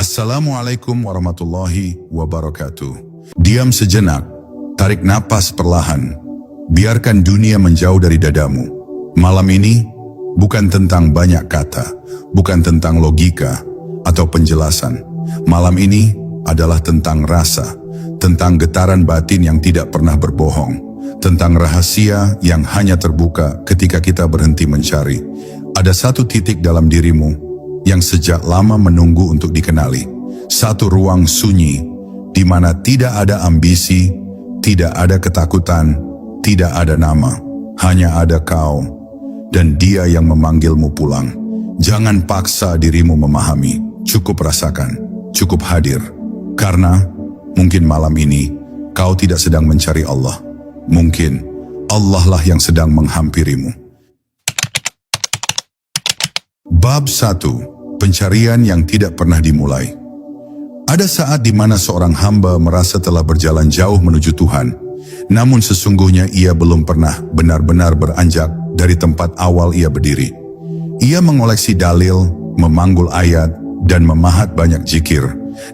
Assalamualaikum warahmatullahi wabarakatuh. Diam sejenak, tarik napas perlahan, biarkan dunia menjauh dari dadamu. Malam ini bukan tentang banyak kata, bukan tentang logika atau penjelasan. Malam ini adalah tentang rasa, tentang getaran batin yang tidak pernah berbohong, tentang rahasia yang hanya terbuka ketika kita berhenti mencari. Ada satu titik dalam dirimu yang sejak lama menunggu untuk dikenali. Satu ruang sunyi, di mana tidak ada ambisi, tidak ada ketakutan, tidak ada nama. Hanya ada kau, dan dia yang memanggilmu pulang. Jangan paksa dirimu memahami, cukup rasakan, cukup hadir. Karena mungkin malam ini, kau tidak sedang mencari Allah. Mungkin Allah lah yang sedang menghampirimu. Bab 1. Pencarian yang tidak pernah dimulai. Ada saat di mana seorang hamba merasa telah berjalan jauh menuju Tuhan, namun sesungguhnya ia belum pernah benar-benar beranjak dari tempat awal ia berdiri. Ia mengoleksi dalil, memanggul ayat, dan memahat banyak zikir,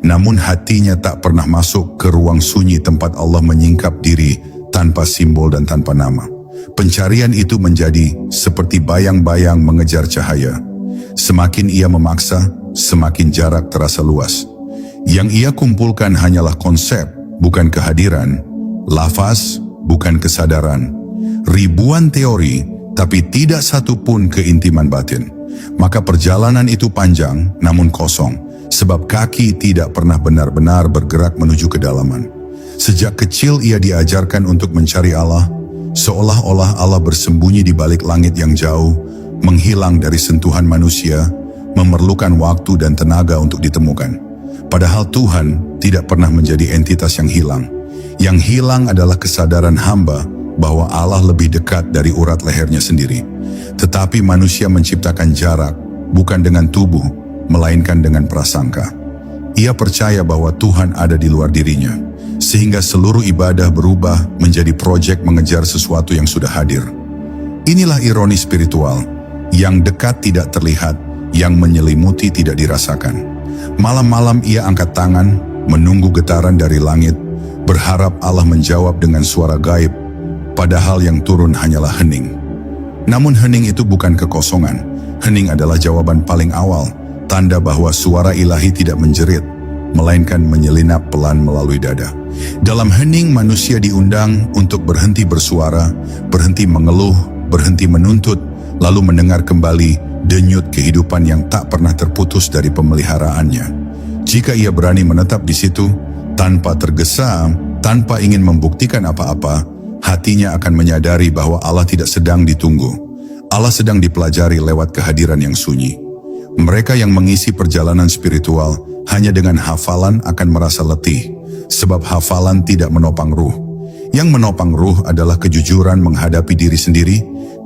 namun hatinya tak pernah masuk ke ruang sunyi tempat Allah menyingkap diri tanpa simbol dan tanpa nama. Pencarian itu menjadi seperti bayang-bayang mengejar cahaya. Semakin ia memaksa, semakin jarak terasa luas. Yang ia kumpulkan hanyalah konsep, bukan kehadiran, lafaz, bukan kesadaran. Ribuan teori, tapi tidak satu pun keintiman batin. Maka perjalanan itu panjang, namun kosong, sebab kaki tidak pernah benar-benar bergerak menuju kedalaman. Sejak kecil ia diajarkan untuk mencari Allah, seolah-olah Allah bersembunyi di balik langit yang jauh, menghilang dari sentuhan manusia, memerlukan waktu dan tenaga untuk ditemukan. Padahal Tuhan tidak pernah menjadi entitas yang hilang. Yang hilang adalah kesadaran hamba bahwa Allah lebih dekat dari urat lehernya sendiri. Tetapi manusia menciptakan jarak, bukan dengan tubuh, melainkan dengan prasangka. Ia percaya bahwa Tuhan ada di luar dirinya, sehingga seluruh ibadah berubah menjadi proyek mengejar sesuatu yang sudah hadir. Inilah ironi spiritual. Yang dekat tidak terlihat, yang menyelimuti tidak dirasakan. Malam-malam ia angkat tangan, menunggu getaran dari langit, berharap Allah menjawab dengan suara gaib, padahal yang turun hanyalah hening. Namun hening itu bukan kekosongan. Hening adalah jawaban paling awal, tanda bahwa suara ilahi tidak menjerit, melainkan menyelinap pelan melalui dada. Dalam hening manusia diundang untuk berhenti bersuara, berhenti mengeluh, berhenti menuntut, lalu mendengar kembali denyut kehidupan yang tak pernah terputus dari pemeliharaannya. Jika ia berani menetap di situ, tanpa tergesa, tanpa ingin membuktikan apa-apa, hatinya akan menyadari bahwa Allah tidak sedang ditunggu. Allah sedang dipelajari lewat kehadiran yang sunyi. Mereka yang mengisi perjalanan spiritual hanya dengan hafalan akan merasa letih, sebab hafalan tidak menopang ruh. Yang menopang ruh adalah kejujuran menghadapi diri sendiri,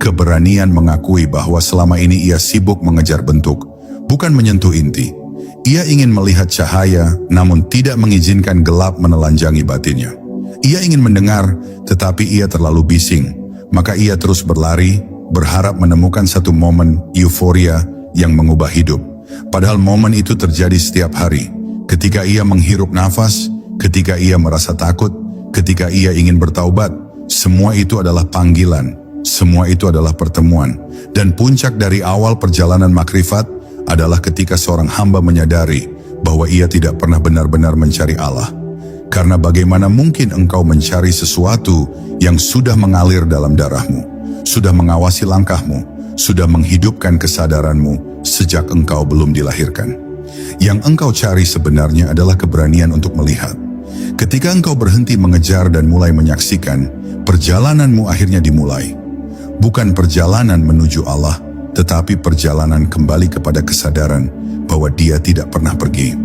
keberanian mengakui bahwa selama ini ia sibuk mengejar bentuk, bukan menyentuh inti. Ia ingin melihat cahaya, namun tidak mengizinkan gelap menelanjangi batinnya. Ia ingin mendengar, tetapi ia terlalu bising. Maka ia terus berlari, berharap menemukan satu momen euforia yang mengubah hidup. Padahal momen itu terjadi setiap hari. Ketika ia menghirup nafas, ketika ia merasa takut, ketika ia ingin bertaubat, semua itu adalah panggilan. Semua itu adalah pertemuan, dan puncak dari awal perjalanan makrifat adalah ketika seorang hamba menyadari bahwa ia tidak pernah benar-benar mencari Allah. Karena bagaimana mungkin engkau mencari sesuatu yang sudah mengalir dalam darahmu, sudah mengawasi langkahmu, sudah menghidupkan kesadaranmu sejak engkau belum dilahirkan. Yang engkau cari sebenarnya adalah keberanian untuk melihat. Ketika engkau berhenti mengejar dan mulai menyaksikan, perjalananmu akhirnya dimulai. Bukan perjalanan menuju Allah, tetapi perjalanan kembali kepada kesadaran bahwa Dia tidak pernah pergi.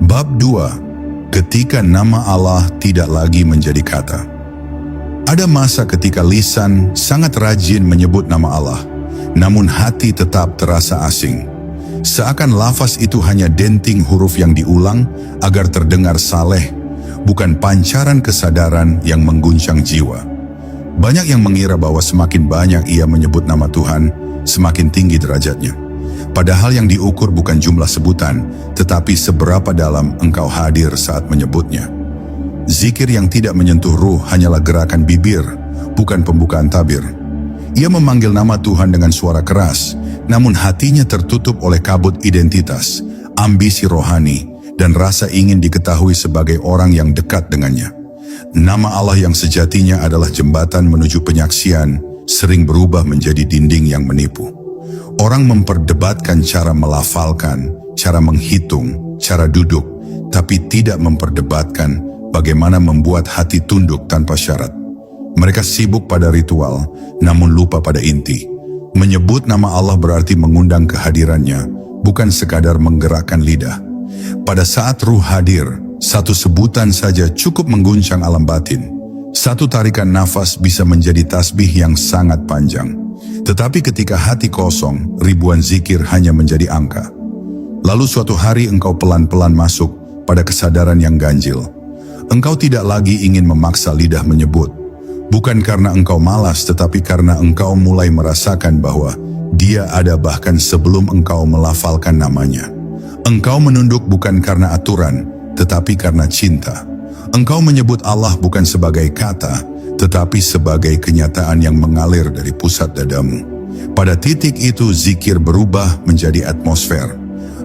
Bab 2. Ketika nama Allah tidak lagi menjadi kata. Ada masa ketika lisan sangat rajin menyebut nama Allah, namun hati tetap terasa asing. Seakan lafaz itu hanya denting huruf yang diulang agar terdengar saleh, bukan pancaran kesadaran yang mengguncang jiwa. Banyak yang mengira bahwa semakin banyak ia menyebut nama Tuhan, semakin tinggi derajatnya. Padahal yang diukur bukan jumlah sebutan, tetapi seberapa dalam engkau hadir saat menyebutnya. Zikir yang tidak menyentuh ruh hanyalah gerakan bibir, bukan pembukaan tabir. Ia memanggil nama Tuhan dengan suara keras, namun hatinya tertutup oleh kabut identitas, ambisi rohani, dan rasa ingin diketahui sebagai orang yang dekat dengannya. Nama Allah yang sejatinya adalah jembatan menuju penyaksian, sering berubah menjadi dinding yang menipu. Orang memperdebatkan cara melafalkan, cara menghitung, cara duduk, tapi tidak memperdebatkan bagaimana membuat hati tunduk tanpa syarat. Mereka sibuk pada ritual, namun lupa pada inti. Menyebut nama Allah berarti mengundang kehadirannya, bukan sekadar menggerakkan lidah. Pada saat ruh hadir, satu sebutan saja cukup mengguncang alam batin. Satu tarikan nafas bisa menjadi tasbih yang sangat panjang. Tetapi ketika hati kosong, ribuan zikir hanya menjadi angka. Lalu suatu hari engkau pelan-pelan masuk pada kesadaran yang ganjil. Engkau tidak lagi ingin memaksa lidah menyebut. Bukan karena engkau malas, tetapi karena engkau mulai merasakan bahwa Dia ada bahkan sebelum engkau melafalkan namanya. Engkau menunduk bukan karena aturan, tetapi karena cinta. Engkau menyebut Allah bukan sebagai kata, tetapi sebagai kenyataan yang mengalir dari pusat dadamu. Pada titik itu zikir berubah menjadi atmosfer.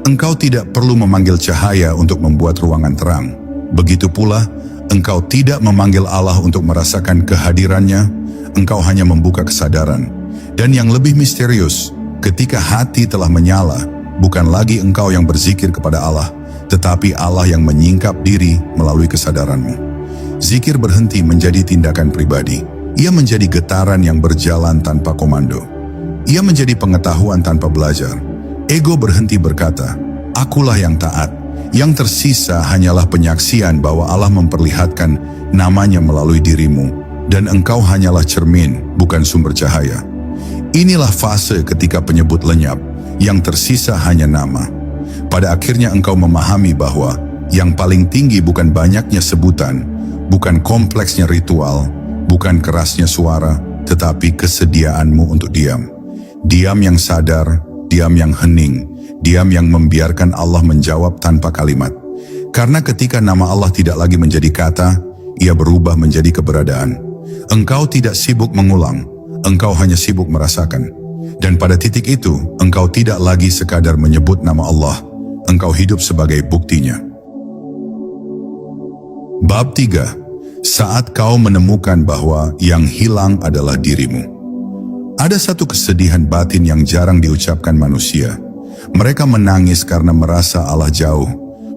Engkau tidak perlu memanggil cahaya untuk membuat ruangan terang. Begitu pula, engkau tidak memanggil Allah untuk merasakan kehadirannya, engkau hanya membuka kesadaran. Dan yang lebih misterius, ketika hati telah menyala, bukan lagi engkau yang berzikir kepada Allah, tetapi Allah yang menyingkap diri melalui kesadaranmu. Zikir berhenti menjadi tindakan pribadi. Ia menjadi getaran yang berjalan tanpa komando. Ia menjadi pengetahuan tanpa belajar. Ego berhenti berkata, "Akulah yang taat." Yang tersisa hanyalah penyaksian bahwa Allah memperlihatkan namanya melalui dirimu, dan engkau hanyalah cermin, bukan sumber cahaya. Inilah fase ketika penyebut lenyap, yang tersisa hanya nama. Pada akhirnya engkau memahami bahwa yang paling tinggi bukan banyaknya sebutan, bukan kompleksnya ritual, bukan kerasnya suara, tetapi kesediaanmu untuk diam. Diam yang sadar, diam yang hening, diam yang membiarkan Allah menjawab tanpa kalimat. Karena ketika nama Allah tidak lagi menjadi kata, ia berubah menjadi keberadaan. Engkau tidak sibuk mengulang, engkau hanya sibuk merasakan. Dan pada titik itu, engkau tidak lagi sekadar menyebut nama Allah, engkau hidup sebagai buktinya. Bab 3. Saat kau menemukan bahwa yang hilang adalah dirimu. Ada satu kesedihan batin yang jarang diucapkan manusia. Mereka menangis karena merasa Allah jauh,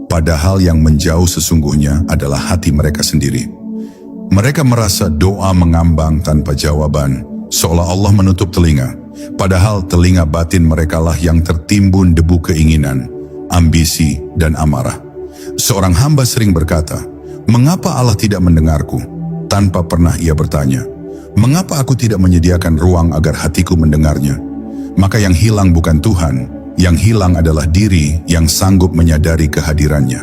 padahal yang menjauh sesungguhnya adalah hati mereka sendiri. Mereka merasa doa mengambang tanpa jawaban, seolah Allah menutup telinga, padahal telinga batin merekalah yang tertimbun debu keinginan, ambisi, dan amarah. Seorang hamba sering berkata, "Mengapa Allah tidak mendengarku?" Tanpa pernah ia bertanya, "Mengapa aku tidak menyediakan ruang agar hatiku mendengarnya?" Maka yang hilang bukan Tuhan, yang hilang adalah diri yang sanggup menyadari kehadirannya.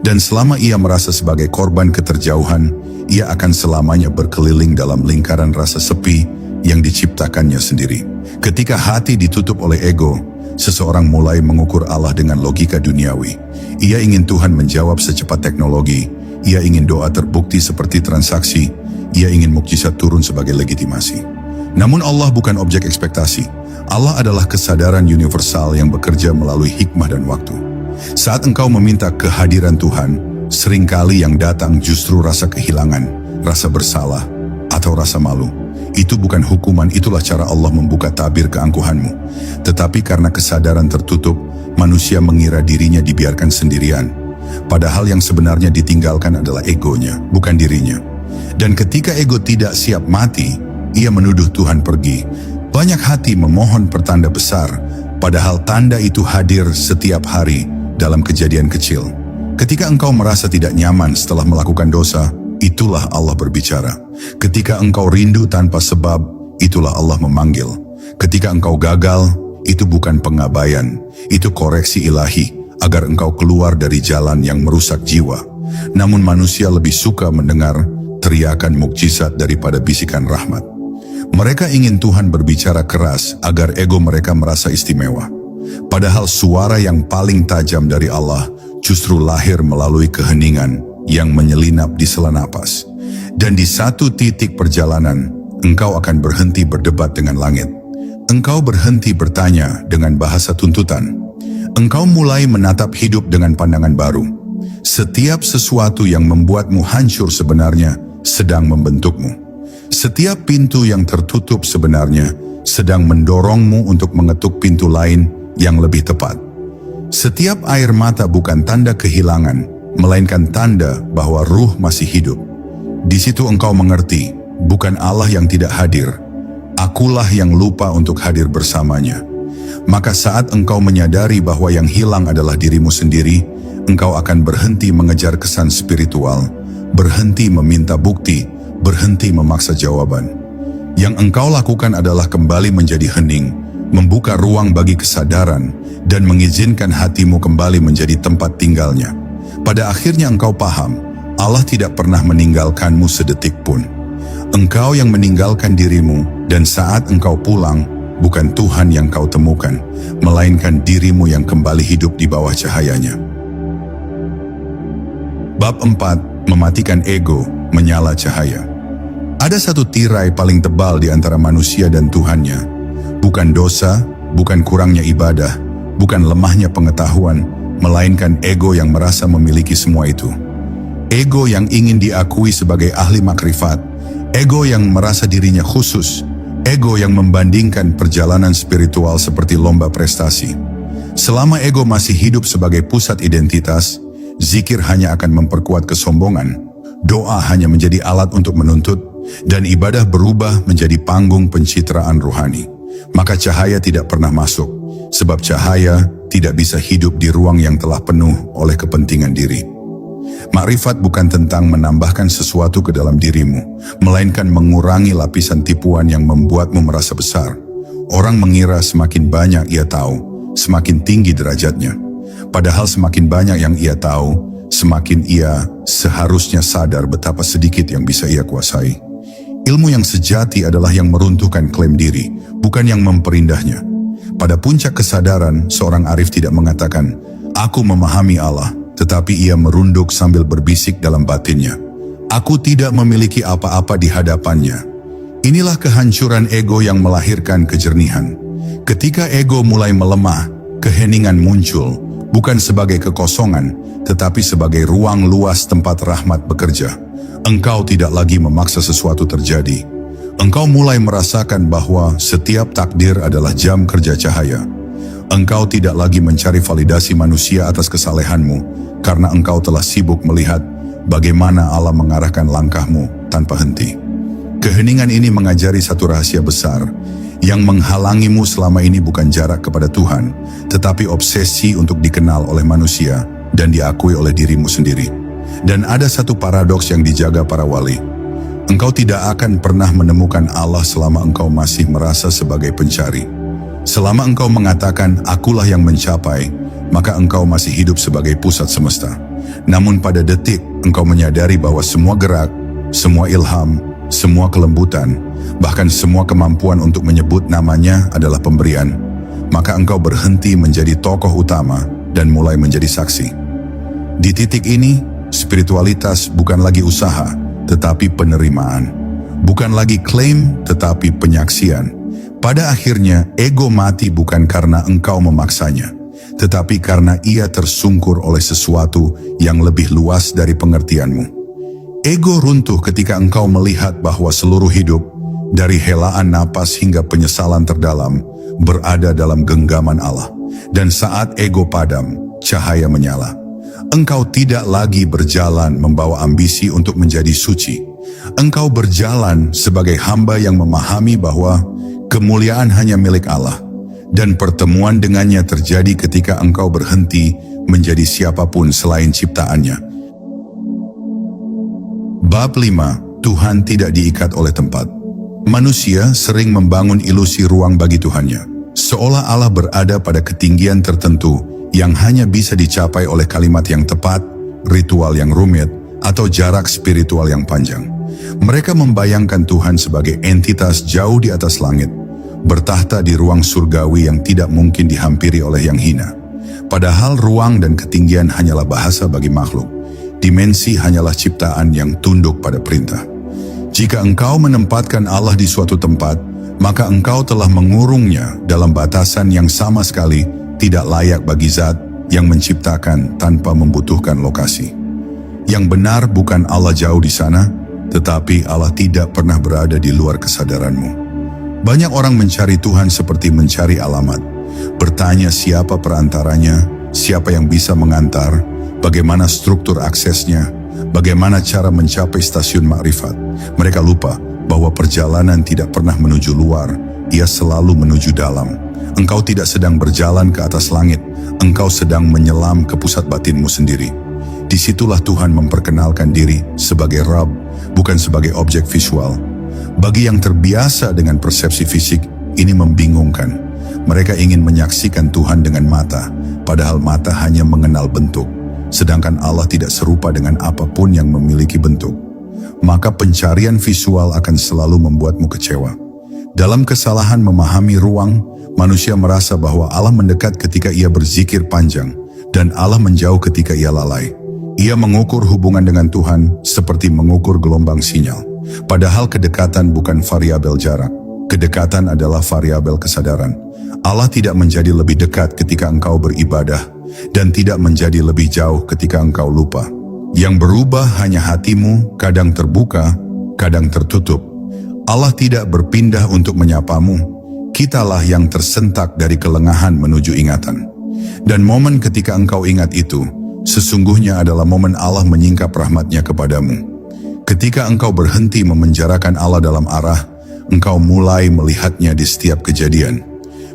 Dan selama ia merasa sebagai korban keterjauhan, ia akan selamanya berkeliling dalam lingkaran rasa sepi yang diciptakannya sendiri. Ketika hati ditutup oleh ego, seseorang mulai mengukur Allah dengan logika duniawi. Ia ingin Tuhan menjawab secepat teknologi. Ia ingin doa terbukti seperti transaksi. Ia ingin mukjizat turun sebagai legitimasi. Namun Allah bukan objek ekspektasi. Allah adalah kesadaran universal yang bekerja melalui hikmah dan waktu. Saat engkau meminta kehadiran Tuhan, seringkali yang datang justru rasa kehilangan, rasa bersalah, atau rasa malu. Itu bukan hukuman, itulah cara Allah membuka tabir keangkuhanmu. Tetapi karena kesadaran tertutup, manusia mengira dirinya dibiarkan sendirian. Padahal yang sebenarnya ditinggalkan adalah egonya, bukan dirinya. Dan ketika ego tidak siap mati, ia menuduh Tuhan pergi. Banyak hati memohon pertanda besar, padahal tanda itu hadir setiap hari dalam kejadian kecil. Ketika engkau merasa tidak nyaman setelah melakukan dosa, itulah Allah berbicara. Ketika engkau rindu tanpa sebab, itulah Allah memanggil. Ketika engkau gagal, itu bukan pengabaian, itu koreksi ilahi, agar engkau keluar dari jalan yang merusak jiwa. Namun manusia lebih suka mendengar teriakan mukjizat daripada bisikan rahmat. Mereka ingin Tuhan berbicara keras agar ego mereka merasa istimewa. Padahal suara yang paling tajam dari Allah justru lahir melalui keheningan yang menyelinap di sela napas. Dan di satu titik perjalanan, engkau akan berhenti berdebat dengan langit. Engkau berhenti bertanya dengan bahasa tuntutan. Engkau mulai menatap hidup dengan pandangan baru. Setiap sesuatu yang membuatmu hancur sebenarnya sedang membentukmu. Setiap pintu yang tertutup sebenarnya sedang mendorongmu untuk mengetuk pintu lain yang lebih tepat. Setiap air mata bukan tanda kehilangan, melainkan tanda bahwa ruh masih hidup. Di situ engkau mengerti, bukan Allah yang tidak hadir, akulah yang lupa untuk hadir bersamanya. Maka saat engkau menyadari bahwa yang hilang adalah dirimu sendiri, engkau akan berhenti mengejar kesan spiritual, berhenti meminta bukti, berhenti memaksa jawaban. Yang engkau lakukan adalah kembali menjadi hening, membuka ruang bagi kesadaran, dan mengizinkan hatimu kembali menjadi tempat tinggalnya. Pada akhirnya engkau paham, Allah tidak pernah meninggalkanmu sedetik pun. Engkau yang meninggalkan dirimu, dan saat engkau pulang, bukan Tuhan yang kau temukan, melainkan dirimu yang kembali hidup di bawah cahayanya. Bab 4. Mematikan ego, menyala cahaya. Ada satu tirai paling tebal di antara manusia dan Tuhannya. Bukan dosa, bukan kurangnya ibadah, bukan lemahnya pengetahuan, melainkan ego yang merasa memiliki semua itu. Ego yang ingin diakui sebagai ahli makrifat, ego yang merasa dirinya khusus, ego yang membandingkan perjalanan spiritual seperti lomba prestasi. Selama ego masih hidup sebagai pusat identitas, zikir hanya akan memperkuat kesombongan, doa hanya menjadi alat untuk menuntut, dan ibadah berubah menjadi panggung pencitraan rohani. Maka cahaya tidak pernah masuk, sebab cahaya tidak bisa hidup di ruang yang telah penuh oleh kepentingan diri. Makrifat bukan tentang menambahkan sesuatu ke dalam dirimu, melainkan mengurangi lapisan tipuan yang membuatmu merasa besar. Orang mengira semakin banyak ia tahu, semakin tinggi derajatnya. Padahal semakin banyak yang ia tahu, semakin ia seharusnya sadar betapa sedikit yang bisa ia kuasai. Ilmu yang sejati adalah yang meruntuhkan klaim diri, bukan yang memperindahnya. Pada puncak kesadaran, seorang arif tidak mengatakan, "Aku memahami Allah," tetapi ia merunduk sambil berbisik dalam batinnya, "Aku tidak memiliki apa-apa di hadapannya." Inilah kehancuran ego yang melahirkan kejernihan. Ketika ego mulai melemah, keheningan muncul, bukan sebagai kekosongan, tetapi sebagai ruang luas tempat rahmat bekerja. Engkau tidak lagi memaksa sesuatu terjadi. Engkau mulai merasakan bahwa setiap takdir adalah jam kerja cahaya. Engkau tidak lagi mencari validasi manusia atas kesalehanmu, karena engkau telah sibuk melihat bagaimana Allah mengarahkan langkahmu tanpa henti. Keheningan ini mengajari satu rahasia besar. Yang menghalangimu selama ini bukan jarak kepada Tuhan, tetapi obsesi untuk dikenal oleh manusia dan diakui oleh dirimu sendiri. Dan ada satu paradoks yang dijaga para wali. Engkau tidak akan pernah menemukan Allah selama engkau masih merasa sebagai pencari. Selama engkau mengatakan, "Akulah yang mencapai," maka engkau masih hidup sebagai pusat semesta. Namun pada detik, engkau menyadari bahwa semua gerak, semua ilham, semua kelembutan, bahkan semua kemampuan untuk menyebut namanya adalah pemberian. Maka engkau berhenti menjadi tokoh utama dan mulai menjadi saksi. Di titik ini, spiritualitas bukan lagi usaha, tetapi penerimaan. Bukan lagi klaim, tetapi penyaksian. Pada akhirnya, ego mati bukan karena engkau memaksanya, tetapi karena ia tersungkur oleh sesuatu yang lebih luas dari pengertianmu. Ego runtuh ketika engkau melihat bahwa seluruh hidup, dari helaan napas hingga penyesalan terdalam, berada dalam genggaman Allah. Dan saat ego padam, cahaya menyala. Engkau tidak lagi berjalan membawa ambisi untuk menjadi suci. Engkau berjalan sebagai hamba yang memahami bahwa kemuliaan hanya milik Allah, dan pertemuan dengannya terjadi ketika engkau berhenti menjadi siapapun selain ciptaannya. Bab 5. Tuhan tidak diikat oleh tempat. Manusia sering membangun ilusi ruang bagi Tuhannya, seolah Allah berada pada ketinggian tertentu yang hanya bisa dicapai oleh kalimat yang tepat, ritual yang rumit, atau jarak spiritual yang panjang. Mereka membayangkan Tuhan sebagai entitas jauh di atas langit, bertahta di ruang surgawi yang tidak mungkin dihampiri oleh yang hina. Padahal ruang dan ketinggian hanyalah bahasa bagi makhluk. Dimensi hanyalah ciptaan yang tunduk pada perintah. Jika engkau menempatkan Allah di suatu tempat, maka engkau telah mengurungnya dalam batasan yang sama sekali tidak layak bagi zat yang menciptakan tanpa membutuhkan lokasi. Yang benar bukan Allah jauh di sana, tetapi Allah tidak pernah berada di luar kesadaranmu. Banyak orang mencari Tuhan seperti mencari alamat, bertanya siapa perantaranya, siapa yang bisa mengantar, bagaimana struktur aksesnya, bagaimana cara mencapai stasiun makrifat. Mereka lupa bahwa perjalanan tidak pernah menuju luar, ia selalu menuju dalam. Engkau tidak sedang berjalan ke atas langit, engkau sedang menyelam ke pusat batinmu sendiri. Disitulah Tuhan memperkenalkan diri sebagai Rabb, bukan sebagai objek visual. Bagi yang terbiasa dengan persepsi fisik, ini membingungkan. Mereka ingin menyaksikan Tuhan dengan mata, padahal mata hanya mengenal bentuk, sedangkan Allah tidak serupa dengan apapun yang memiliki bentuk. Maka pencarian visual akan selalu membuatmu kecewa. Dalam kesalahan memahami ruang, manusia merasa bahwa Allah mendekat ketika ia berzikir panjang, dan Allah menjauh ketika ia lalai. Ia mengukur hubungan dengan Tuhan seperti mengukur gelombang sinyal. Padahal kedekatan bukan variabel jarak. Kedekatan adalah variabel kesadaran. Allah tidak menjadi lebih dekat ketika engkau beribadah, dan tidak menjadi lebih jauh ketika engkau lupa. Yang berubah hanya hatimu, kadang terbuka, kadang tertutup. Allah tidak berpindah untuk menyapamu. Kitalah yang tersentak dari kelengahan menuju ingatan. Dan momen ketika engkau ingat itu, sesungguhnya adalah momen Allah menyingkap rahmatnya kepadamu. Ketika engkau berhenti memenjarakan Allah dalam arah, engkau mulai melihatnya di setiap kejadian.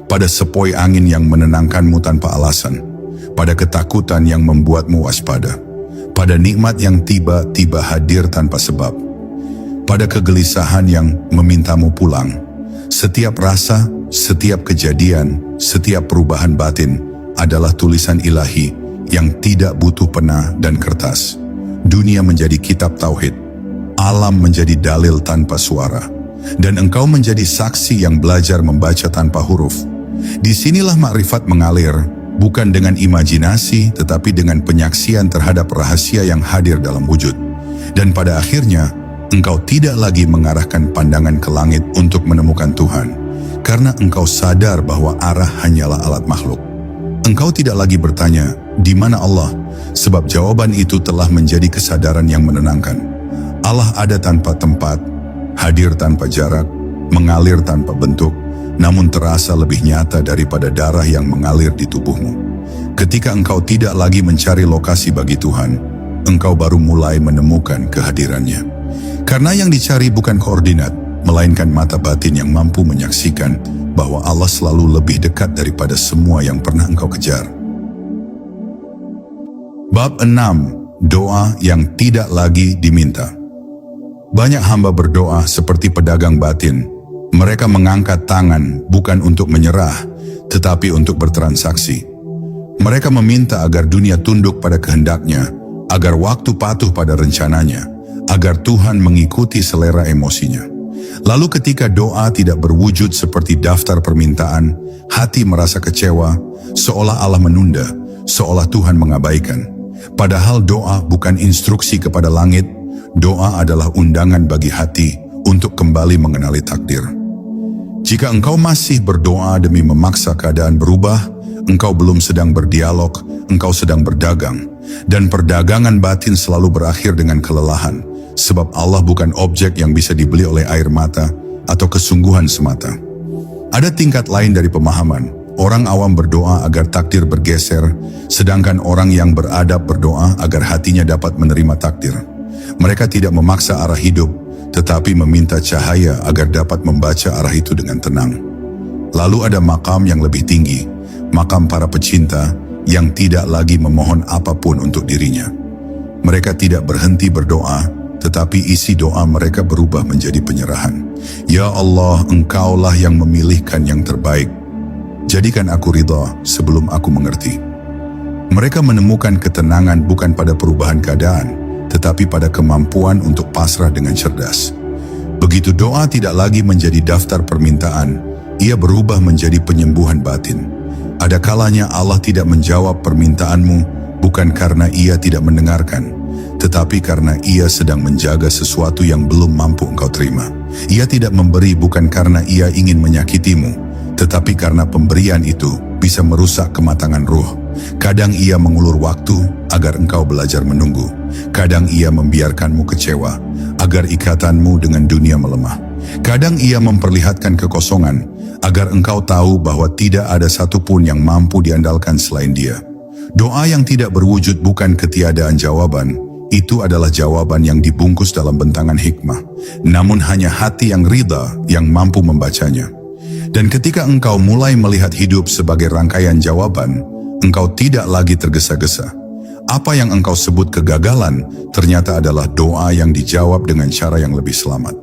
Pada sepoi angin yang menenangkanmu tanpa alasan, pada ketakutan yang membuatmu waspada, pada nikmat yang tiba-tiba hadir tanpa sebab, pada kegelisahan yang memintamu pulang. Setiap rasa, setiap kejadian, setiap perubahan batin adalah tulisan ilahi yang tidak butuh pena dan kertas. Dunia menjadi kitab tauhid, alam menjadi dalil tanpa suara, dan engkau menjadi saksi yang belajar membaca tanpa huruf. Disinilah makrifat mengalir, bukan dengan imajinasi, tetapi dengan penyaksian terhadap rahasia yang hadir dalam wujud. Dan pada akhirnya, engkau tidak lagi mengarahkan pandangan ke langit untuk menemukan Tuhan, karena engkau sadar bahwa arah hanyalah alat makhluk. Engkau tidak lagi bertanya, di mana Allah? Sebab jawaban itu telah menjadi kesadaran yang menenangkan. Allah ada tanpa tempat, hadir tanpa jarak, mengalir tanpa bentuk, namun terasa lebih nyata daripada darah yang mengalir di tubuhmu. Ketika engkau tidak lagi mencari lokasi bagi Tuhan, engkau baru mulai menemukan kehadirannya. Karena yang dicari bukan koordinat, melainkan mata batin yang mampu menyaksikan bahwa Allah selalu lebih dekat daripada semua yang pernah engkau kejar. Bab 6. Doa yang tidak lagi diminta. Banyak hamba berdoa seperti pedagang batin. Mereka mengangkat tangan bukan untuk menyerah, tetapi untuk bertransaksi. Mereka meminta agar dunia tunduk pada kehendaknya, agar waktu patuh pada rencananya, agar Tuhan mengikuti selera emosinya. Lalu ketika doa tidak berwujud seperti daftar permintaan, hati merasa kecewa, seolah Allah menunda, seolah Tuhan mengabaikan. Padahal doa bukan instruksi kepada langit, doa adalah undangan bagi hati untuk kembali mengenali takdir. Jika engkau masih berdoa demi memaksa keadaan berubah, engkau belum sedang berdialog, engkau sedang berdagang. Dan perdagangan batin selalu berakhir dengan kelelahan, sebab Allah bukan objek yang bisa dibeli oleh air mata atau kesungguhan semata. Ada tingkat lain dari pemahaman. Orang awam berdoa agar takdir bergeser, sedangkan orang yang beradab berdoa agar hatinya dapat menerima takdir. Mereka tidak memaksa arah hidup, tetapi meminta cahaya agar dapat membaca arah itu dengan tenang. Lalu ada makam yang lebih tinggi, makam para pecinta yang tidak lagi memohon apapun untuk dirinya. Mereka tidak berhenti berdoa, tetapi isi doa mereka berubah menjadi penyerahan. Ya Allah, Engkaulah yang memilihkan yang terbaik. Jadikan aku ridha sebelum aku mengerti. Mereka menemukan ketenangan bukan pada perubahan keadaan, tetapi pada kemampuan untuk pasrah dengan cerdas. Begitu doa tidak lagi menjadi daftar permintaan, Ia berubah menjadi penyembuhan batin. Ada kalanya Allah tidak menjawab permintaanmu bukan karena Ia tidak mendengarkan, tetapi karena Ia sedang menjaga sesuatu yang belum mampu engkau terima. Ia tidak memberi bukan karena Ia ingin menyakitimu, tetapi karena pemberian itu bisa merusak kematangan ruh. Kadang Ia mengulur waktu agar engkau belajar menunggu. Kadang Ia membiarkanmu kecewa agar ikatanmu dengan dunia melemah. Kadang Ia memperlihatkan kekosongan agar engkau tahu bahwa tidak ada satupun yang mampu diandalkan selain Dia. Doa yang tidak berwujud bukan ketiadaan jawaban, itu adalah jawaban yang dibungkus dalam bentangan hikmah. Namun hanya hati yang ridha yang mampu membacanya. Dan ketika engkau mulai melihat hidup sebagai rangkaian jawaban, engkau tidak lagi tergesa-gesa. Apa yang engkau sebut kegagalan ternyata adalah doa yang dijawab dengan cara yang lebih selamat.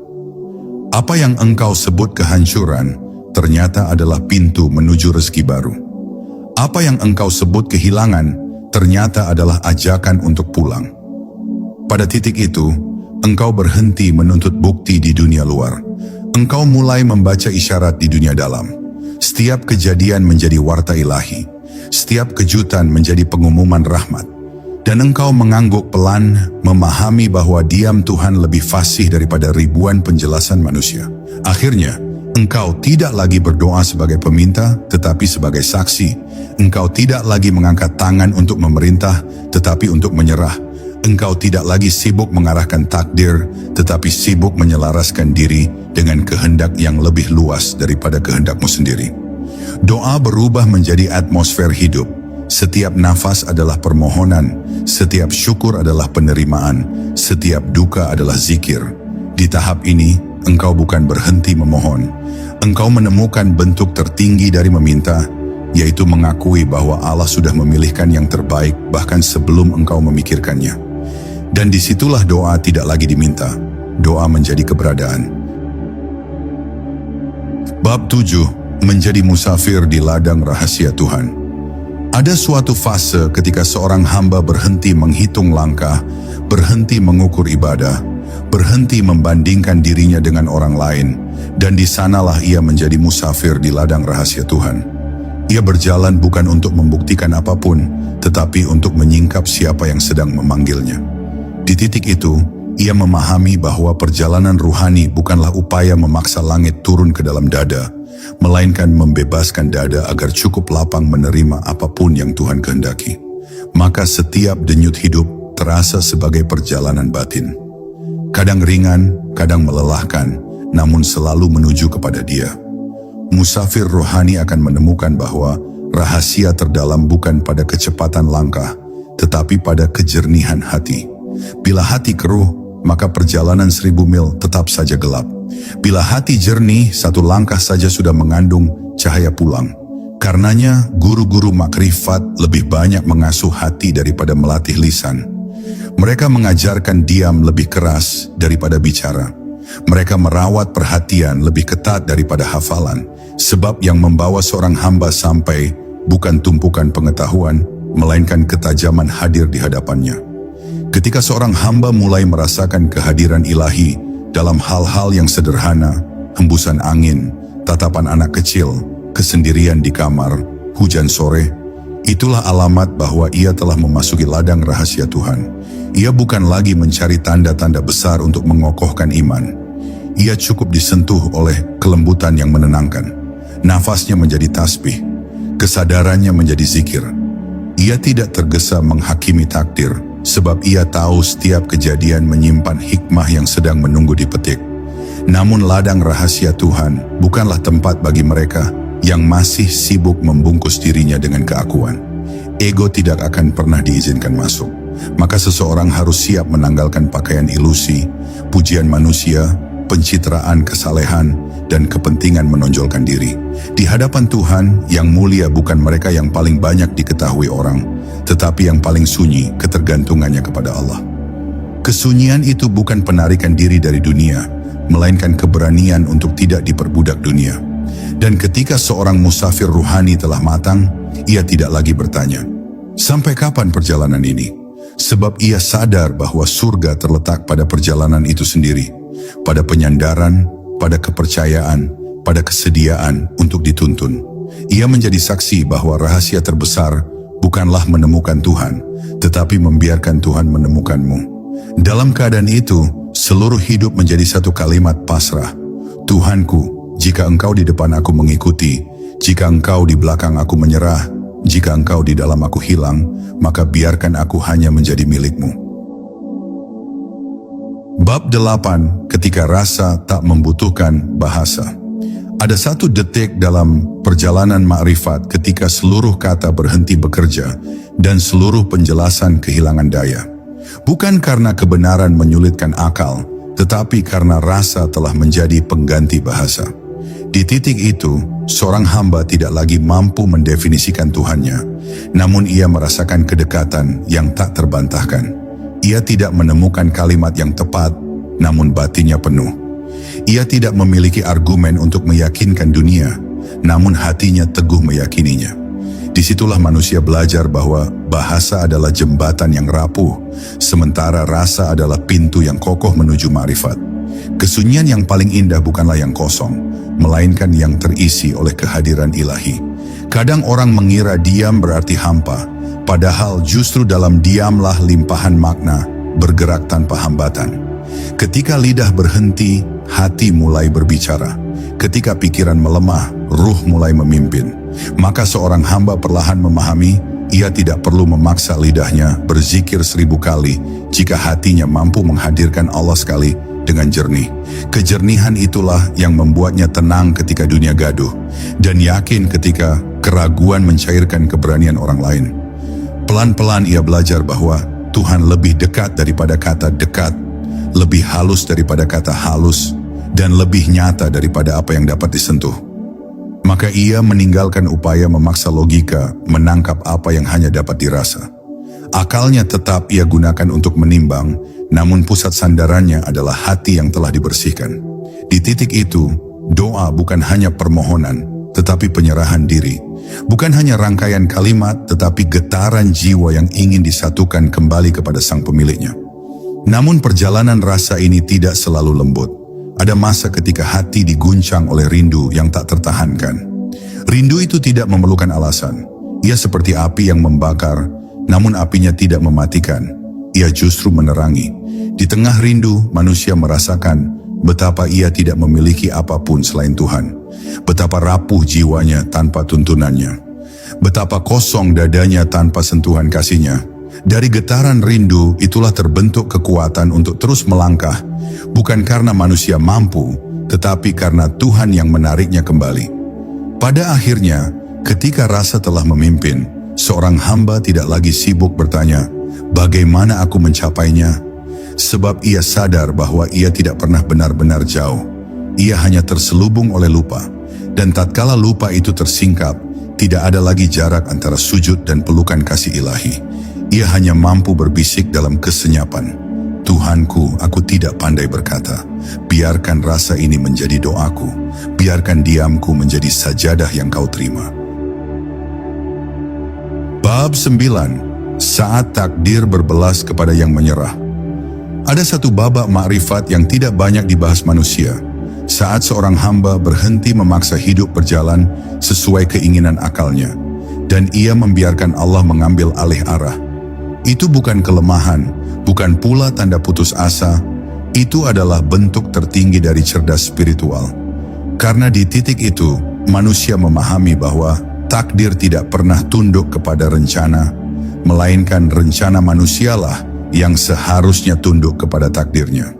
Apa yang engkau sebut kehancuran ternyata adalah pintu menuju rezeki baru. Apa yang engkau sebut kehilangan ternyata adalah ajakan untuk pulang. Pada titik itu, engkau berhenti menuntut bukti di dunia luar. Engkau mulai membaca isyarat di dunia dalam. Setiap kejadian menjadi warta ilahi. Setiap kejutan menjadi pengumuman rahmat. Dan engkau mengangguk pelan, memahami bahwa diam Tuhan lebih fasih daripada ribuan penjelasan manusia. Akhirnya, engkau tidak lagi berdoa sebagai peminta, tetapi sebagai saksi. Engkau tidak lagi mengangkat tangan untuk memerintah, tetapi untuk menyerah. Engkau tidak lagi sibuk mengarahkan takdir, tetapi sibuk menyelaraskan diri dengan kehendak yang lebih luas daripada kehendakmu sendiri. Doa berubah menjadi atmosfer hidup. Setiap nafas adalah permohonan, setiap syukur adalah penerimaan, setiap duka adalah zikir. Di tahap ini, engkau bukan berhenti memohon. Engkau menemukan bentuk tertinggi dari meminta, yaitu mengakui bahwa Allah sudah memilihkan yang terbaik bahkan sebelum engkau memikirkannya. Dan disitulah doa tidak lagi diminta, doa menjadi keberadaan. Bab 7. Menjadi musafir di ladang rahasia Tuhan. Ada suatu fase ketika seorang hamba berhenti menghitung langkah, berhenti mengukur ibadah, berhenti membandingkan dirinya dengan orang lain, dan di sanalah ia menjadi musafir di ladang rahasia Tuhan. Ia berjalan bukan untuk membuktikan apapun, tetapi untuk menyingkap siapa yang sedang memanggilnya. Di titik itu, ia memahami bahwa perjalanan ruhani bukanlah upaya memaksa langit turun ke dalam dada, melainkan membebaskan dada agar cukup lapang menerima apapun yang Tuhan kehendaki. Maka setiap denyut hidup terasa sebagai perjalanan batin. Kadang ringan, kadang melelahkan, namun selalu menuju kepada Dia. Musafir rohani akan menemukan bahwa rahasia terdalam bukan pada kecepatan langkah, tetapi pada kejernihan hati. Bila hati keruh, maka perjalanan 1000 mil tetap saja gelap. Bila hati jernih, satu langkah saja sudah mengandung cahaya pulang. Karenanya, guru-guru makrifat lebih banyak mengasuh hati daripada melatih lisan. Mereka mengajarkan diam lebih keras daripada bicara. Mereka merawat perhatian lebih ketat daripada hafalan, sebab yang membawa seorang hamba sampai bukan tumpukan pengetahuan, melainkan ketajaman hadir di hadapannya. Ketika seorang hamba mulai merasakan kehadiran ilahi dalam hal-hal yang sederhana, hembusan angin, tatapan anak kecil, kesendirian di kamar, hujan sore, itulah alamat bahwa ia telah memasuki ladang rahasia Tuhan. Ia bukan lagi mencari tanda-tanda besar untuk mengokohkan iman. Ia cukup disentuh oleh kelembutan yang menenangkan. Nafasnya menjadi tasbih, kesadarannya menjadi zikir. Ia tidak tergesa menghakimi takdir, sebab ia tahu setiap kejadian menyimpan hikmah yang sedang menunggu dipetik. Namun ladang rahasia Tuhan bukanlah tempat bagi mereka yang masih sibuk membungkus dirinya dengan keakuan. Ego tidak akan pernah diizinkan masuk. Maka seseorang harus siap menanggalkan pakaian ilusi, pujian manusia, pencitraan kesalehan, dan kepentingan menonjolkan diri. Di hadapan Tuhan yang mulia bukan mereka yang paling banyak diketahui orang, tetapi yang paling sunyi ketergantungannya kepada Allah. Kesunyian itu bukan penarikan diri dari dunia, melainkan keberanian untuk tidak diperbudak dunia. Dan ketika seorang musafir ruhani telah matang, ia tidak lagi bertanya, "Sampai kapan perjalanan ini?" Sebab ia sadar bahwa surga terletak pada perjalanan itu sendiri, pada penyandaran, pada kepercayaan, pada kesediaan untuk dituntun. Ia menjadi saksi bahwa rahasia terbesar bukanlah menemukan Tuhan, tetapi membiarkan Tuhan menemukanmu. Dalam keadaan itu, seluruh hidup menjadi satu kalimat pasrah. Tuhanku, jika Engkau di depan aku mengikuti, jika Engkau di belakang aku menyerah, jika Engkau di dalam aku hilang, maka biarkan aku hanya menjadi milik-Mu. Bab 8, ketika rasa tak membutuhkan bahasa. Ada satu detik dalam perjalanan makrifat ketika seluruh kata berhenti bekerja dan seluruh penjelasan kehilangan daya. Bukan karena kebenaran menyulitkan akal, tetapi karena rasa telah menjadi pengganti bahasa. Di titik itu, seorang hamba tidak lagi mampu mendefinisikan Tuhannya, namun ia merasakan kedekatan yang tak terbantahkan. Ia tidak menemukan kalimat yang tepat, namun batinnya penuh. Ia tidak memiliki argumen untuk meyakinkan dunia, namun hatinya teguh meyakininya. Disitulah manusia belajar bahwa bahasa adalah jembatan yang rapuh, sementara rasa adalah pintu yang kokoh menuju makrifat. Kesunyian yang paling indah bukanlah yang kosong, melainkan yang terisi oleh kehadiran ilahi. Kadang orang mengira diam berarti hampa, padahal justru dalam diamlah limpahan makna bergerak tanpa hambatan. Ketika lidah berhenti, hati mulai berbicara. Ketika pikiran melemah, ruh mulai memimpin. Maka seorang hamba perlahan memahami, ia tidak perlu memaksa lidahnya berzikir 1000 kali jika hatinya mampu menghadirkan Allah sekali dengan jernih. Kejernihan itulah yang membuatnya tenang ketika dunia gaduh, dan yakin ketika keraguan mencairkan keberanian orang lain. Pelan-pelan ia belajar bahwa Tuhan lebih dekat daripada kata dekat, lebih halus daripada kata halus, dan lebih nyata daripada apa yang dapat disentuh. Maka ia meninggalkan upaya memaksa logika menangkap apa yang hanya dapat dirasa. Akalnya tetap ia gunakan untuk menimbang, namun pusat sandarannya adalah hati yang telah dibersihkan. Di titik itu, doa bukan hanya permohonan, tetapi penyerahan diri. Bukan hanya rangkaian kalimat, tetapi getaran jiwa yang ingin disatukan kembali kepada sang pemiliknya. Namun perjalanan rasa ini tidak selalu lembut. Ada masa ketika hati diguncang oleh rindu yang tak tertahankan. Rindu itu tidak memerlukan alasan. Ia seperti api yang membakar, namun apinya tidak mematikan. Ia justru menerangi. Di tengah rindu, manusia merasakan betapa ia tidak memiliki apapun selain Tuhan. Betapa rapuh jiwanya tanpa tuntunannya. Betapa kosong dadanya tanpa sentuhan kasihnya. Dari getaran rindu itulah terbentuk kekuatan untuk terus melangkah, bukan karena manusia mampu, tetapi karena Tuhan yang menariknya kembali. Pada akhirnya, ketika rasa telah memimpin, seorang hamba tidak lagi sibuk bertanya, bagaimana aku mencapainya? Sebab ia sadar bahwa ia tidak pernah benar-benar jauh. Ia hanya terselubung oleh lupa. Dan tatkala lupa itu tersingkap, tidak ada lagi jarak antara sujud dan pelukan kasih ilahi. Ia hanya mampu berbisik dalam kesenyapan. Tuhanku, aku tidak pandai berkata. Biarkan rasa ini menjadi doaku. Biarkan diamku menjadi sajadah yang kau terima. Bab 9. Saat takdir berbelas kepada yang menyerah. Ada satu babak makrifat yang tidak banyak dibahas manusia. Saat seorang hamba berhenti memaksa hidup berjalan sesuai keinginan akalnya, dan ia membiarkan Allah mengambil alih arah. Itu bukan kelemahan, bukan pula tanda putus asa. Itu adalah bentuk tertinggi dari cerdas spiritual. Karena di titik itu, manusia memahami bahwa takdir tidak pernah tunduk kepada rencana, melainkan rencana manusialah yang seharusnya tunduk kepada takdirnya.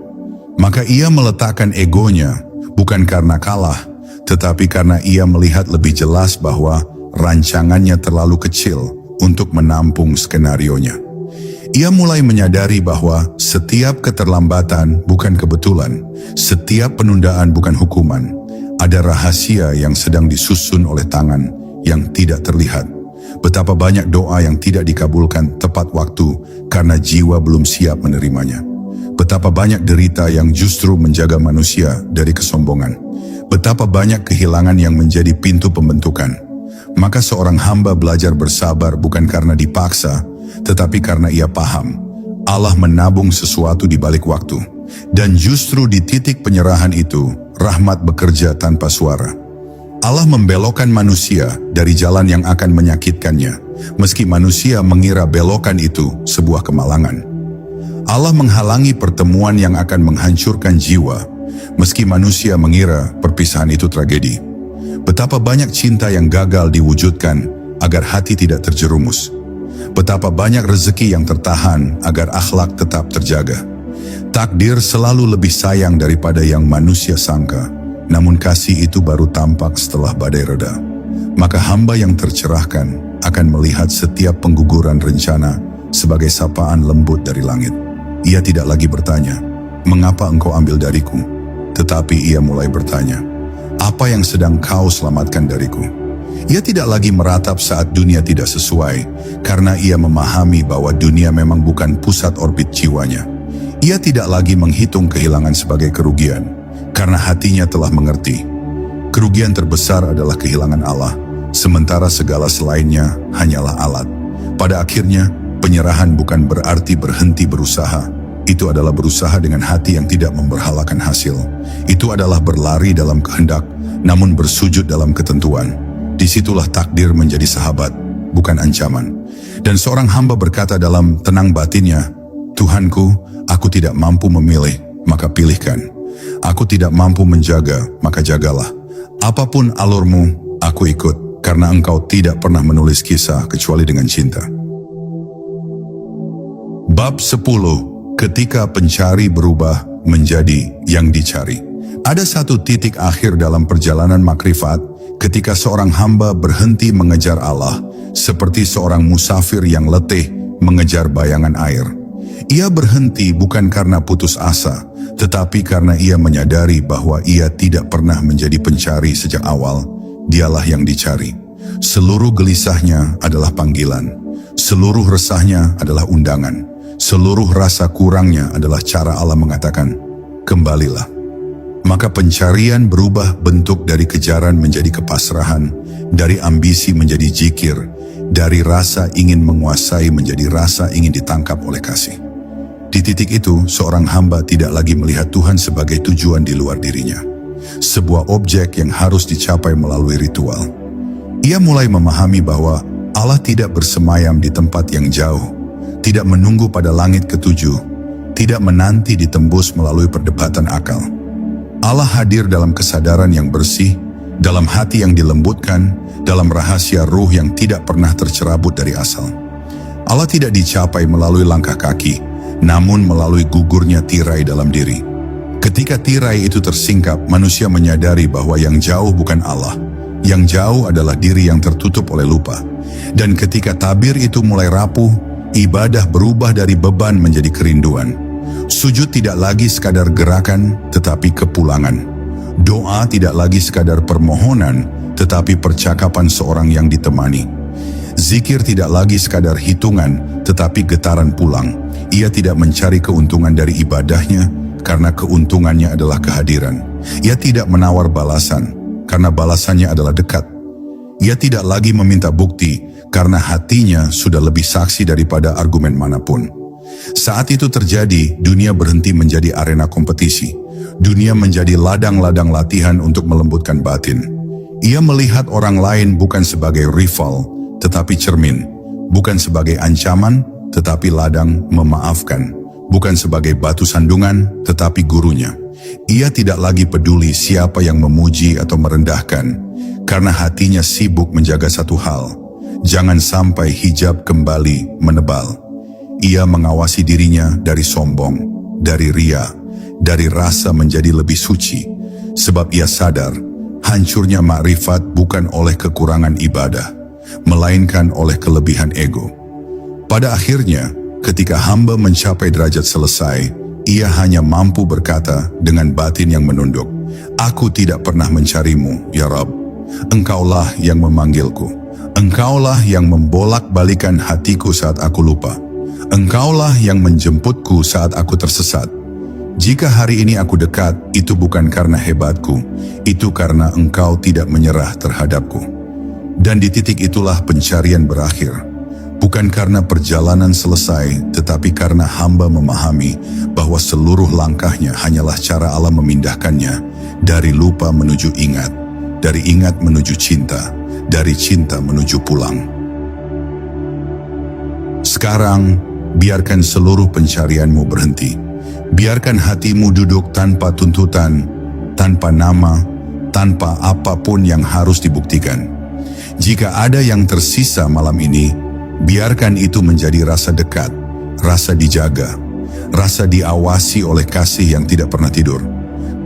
Maka ia meletakkan egonya, bukan karena kalah, tetapi karena ia melihat lebih jelas bahwa rancangannya terlalu kecil untuk menampung skenarionya. Ia mulai menyadari bahwa setiap keterlambatan bukan kebetulan, setiap penundaan bukan hukuman. Ada rahasia yang sedang disusun oleh tangan yang tidak terlihat. Betapa banyak doa yang tidak dikabulkan tepat waktu karena jiwa belum siap menerimanya. Betapa banyak derita yang justru menjaga manusia dari kesombongan. Betapa banyak kehilangan yang menjadi pintu pembentukan. Maka seorang hamba belajar bersabar bukan karena dipaksa, tetapi karena ia paham Allah menabung sesuatu di balik waktu. Dan justru di titik penyerahan itu, rahmat bekerja tanpa suara. Allah membelokkan manusia dari jalan yang akan menyakitkannya, meski manusia mengira belokan itu sebuah kemalangan. Allah menghalangi pertemuan yang akan menghancurkan jiwa, meski manusia mengira perpisahan itu tragedi. Betapa banyak cinta yang gagal diwujudkan agar hati tidak terjerumus. Betapa banyak rezeki yang tertahan agar akhlak tetap terjaga. Takdir selalu lebih sayang daripada yang manusia sangka, namun kasih itu baru tampak setelah badai reda. Maka hamba yang tercerahkan akan melihat setiap pengguguran rencana sebagai sapaan lembut dari langit. Ia tidak lagi bertanya, "Mengapa engkau ambil dariku?" Tetapi ia mulai bertanya, "Apa yang sedang kau selamatkan dariku?" Ia tidak lagi meratap saat dunia tidak sesuai, karena ia memahami bahwa dunia memang bukan pusat orbit jiwanya. Ia tidak lagi menghitung kehilangan sebagai kerugian, karena hatinya telah mengerti. Kerugian terbesar adalah kehilangan Allah, sementara segala selainnya hanyalah alat. Pada akhirnya, penyerahan bukan berarti berhenti berusaha. Itu adalah berusaha dengan hati yang tidak memberhalakan hasil. Itu adalah berlari dalam kehendak, namun bersujud dalam ketentuan. Disitulah takdir menjadi sahabat, bukan ancaman. Dan seorang hamba berkata dalam tenang batinnya, "Tuhanku, aku tidak mampu memilih, maka pilihkan. Aku tidak mampu menjaga, maka jagalah. Apapun alurmu, aku ikut, karena engkau tidak pernah menulis kisah kecuali dengan cinta." Bab 10. Ketika pencari berubah menjadi yang dicari. Ada satu titik akhir dalam perjalanan makrifat ketika seorang hamba berhenti mengejar Allah seperti seorang musafir yang letih mengejar bayangan air. Ia berhenti bukan karena putus asa, tetapi karena ia menyadari bahwa ia tidak pernah menjadi pencari sejak awal. Dialah yang dicari. Seluruh gelisahnya adalah panggilan. Seluruh resahnya adalah undangan. Seluruh rasa kurangnya adalah cara Allah mengatakan, "Kembalilah." Maka pencarian berubah bentuk dari kejaran menjadi kepasrahan, dari ambisi menjadi zikir, dari rasa ingin menguasai menjadi rasa ingin ditangkap oleh kasih. Di titik itu, seorang hamba tidak lagi melihat Tuhan sebagai tujuan di luar dirinya, sebuah objek yang harus dicapai melalui ritual. Ia mulai memahami bahwa Allah tidak bersemayam di tempat yang jauh, tidak menunggu pada langit ketujuh, tidak menanti ditembus melalui perdebatan akal. Allah hadir dalam kesadaran yang bersih, dalam hati yang dilembutkan, dalam rahasia ruh yang tidak pernah tercerabut dari asal. Allah tidak dicapai melalui langkah kaki, namun melalui gugurnya tirai dalam diri. Ketika tirai itu tersingkap, manusia menyadari bahwa yang jauh bukan Allah, yang jauh adalah diri yang tertutup oleh lupa. Dan ketika tabir itu mulai rapuh, ibadah berubah dari beban menjadi kerinduan. Sujud tidak lagi sekadar gerakan, tetapi kepulangan. Doa tidak lagi sekadar permohonan, tetapi percakapan seorang yang ditemani. Zikir tidak lagi sekadar hitungan, tetapi getaran pulang. Ia tidak mencari keuntungan dari ibadahnya, karena keuntungannya adalah kehadiran. Ia tidak menawar balasan, karena balasannya adalah dekat. Ia tidak lagi meminta bukti, karena hatinya sudah lebih saksi daripada argumen manapun. Saat itu terjadi, dunia berhenti menjadi arena kompetisi. Dunia menjadi ladang-ladang latihan untuk melembutkan batin. Ia melihat orang lain bukan sebagai rival, tetapi cermin. Bukan sebagai ancaman, tetapi ladang memaafkan. Bukan sebagai batu sandungan, tetapi gurunya. Ia tidak lagi peduli siapa yang memuji atau merendahkan, karena hatinya sibuk menjaga satu hal. Jangan sampai hijab kembali menebal. Ia mengawasi dirinya dari sombong, dari ria, dari rasa menjadi lebih suci. Sebab ia sadar, hancurnya makrifat bukan oleh kekurangan ibadah, melainkan oleh kelebihan ego. Pada akhirnya, ketika hamba mencapai derajat selesai, ia hanya mampu berkata dengan batin yang menunduk, "Aku tidak pernah mencarimu, ya Rabb. Engkaulah yang memanggilku. Engkaulah yang membolak-balikan hatiku saat aku lupa. Engkaulah yang menjemputku saat aku tersesat. Jika hari ini aku dekat, itu bukan karena hebatku, itu karena engkau tidak menyerah terhadapku." Dan di titik itulah pencarian berakhir. Bukan karena perjalanan selesai, tetapi karena hamba memahami bahwa seluruh langkahnya hanyalah cara Allah memindahkannya Dari lupa menuju ingat, dari ingat menuju cinta, dari cinta menuju pulang. Sekarang, biarkan seluruh pencarianmu berhenti. Biarkan hatimu duduk tanpa tuntutan, tanpa nama, tanpa apapun yang harus dibuktikan. Jika ada yang tersisa malam ini, biarkan itu menjadi rasa dekat, rasa dijaga, rasa diawasi oleh kasih yang tidak pernah tidur.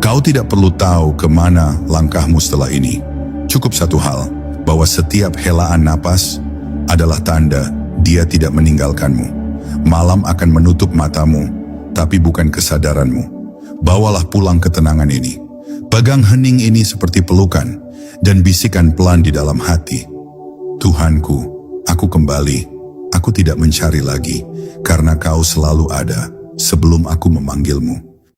Kau tidak perlu tahu kemana langkahmu setelah ini. Cukup satu hal, bahwa setiap helaan napas adalah tanda Dia tidak meninggalkanmu. Malam akan menutup matamu, tapi bukan kesadaranmu. Bawalah pulang ketenangan ini. Pegang hening ini seperti pelukan, dan bisikan pelan di dalam hati. Tuhanku, aku kembali. Aku tidak mencari lagi, karena Kau selalu ada sebelum aku memanggilmu.